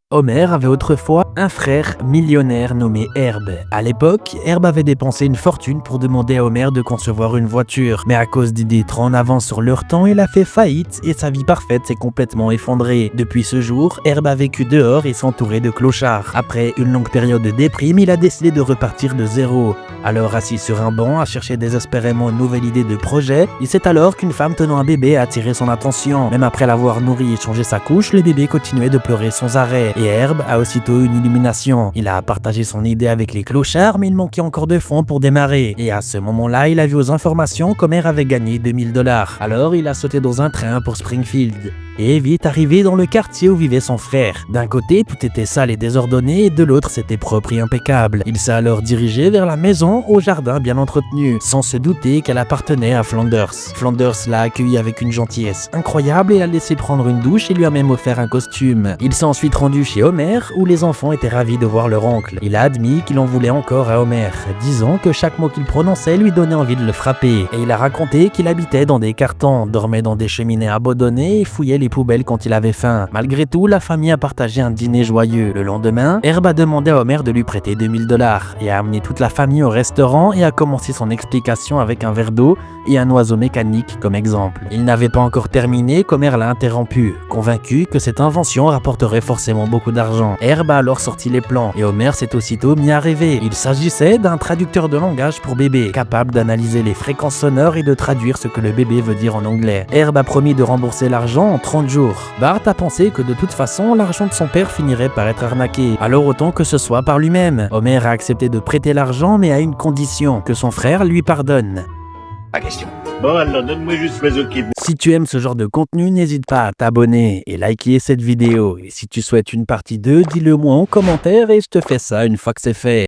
Homer avait autrefois un frère millionnaire nommé Herb. À l'époque, Herb avait dépensé une fortune pour demander à Homer de concevoir une voiture, mais à cause d'idées trop en avance sur leur temps, il a fait faillite et sa vie parfaite s'est complètement effondrée. Depuis ce jour, Herb a vécu dehors et s'entourait de clochards. Après une longue période de déprime, il a décidé de repartir de zéro. Alors assis sur un banc à chercher désespérément une nouvelle idée de projet, il sait alors qu'une femme tenant un bébé a attiré son attention. Même après l'avoir nourri et changé sa couche, le bébé continuait de pleurer sans arrêt. Et Herb a aussitôt une illumination. Il a partagé son idée avec les clochards, mais il manquait encore de fonds pour démarrer. Et à ce moment-là, il a vu aux informations qu'Homer avait gagné 2000 $. Alors il a sauté dans un train pour Springfield. Et vite arrivé dans le quartier où vivait son frère. D'un côté, tout était sale et désordonné, et de l'autre, c'était propre et impeccable. Il s'est alors dirigé vers la maison au jardin bien entretenu, sans se douter qu'elle appartenait à Flanders. Flanders l'a accueilli avec une gentillesse incroyable et l'a laissé prendre une douche et lui a même offert un costume. Il s'est ensuite rendu chez Homer, où les enfants étaient ravis de voir leur oncle. Il a admis qu'il en voulait encore à Homer, disant que chaque mot qu'il prononçait lui donnait envie de le frapper. Et il a raconté qu'il habitait dans des cartons, dormait dans des cheminées abandonnées et fouillait les poubelles quand il avait faim. Malgré tout, la famille a partagé un dîner joyeux. Le lendemain, Herb a demandé à Homer de lui prêter 2000 $ et a amené toute la famille au restaurant et a commencé son explication avec un verre d'eau et un oiseau mécanique comme exemple. Il n'avait pas encore terminé qu'Homer l'a interrompu, convaincu que cette invention rapporterait forcément beaucoup d'argent. Herb a alors sorti les plans et Homer s'est aussitôt mis à rêver. Il s'agissait d'un traducteur de langage pour bébé, capable d'analyser les fréquences sonores et de traduire ce que le bébé veut dire en anglais. Herb a promis de rembourser l'argent en 30 jours. Bart a pensé que de toute façon, l'argent de son père finirait par être arnaqué, alors autant que ce soit par lui-même. Homer a accepté de prêter l'argent, mais à une condition, que son frère lui pardonne. Pas question. Bon, alors donne-moi juste mes ok. Si tu aimes ce genre de contenu, n'hésite pas à t'abonner et liker cette vidéo. Et si tu souhaites une partie 2, dis-le moi en commentaire et je te fais ça une fois que c'est fait.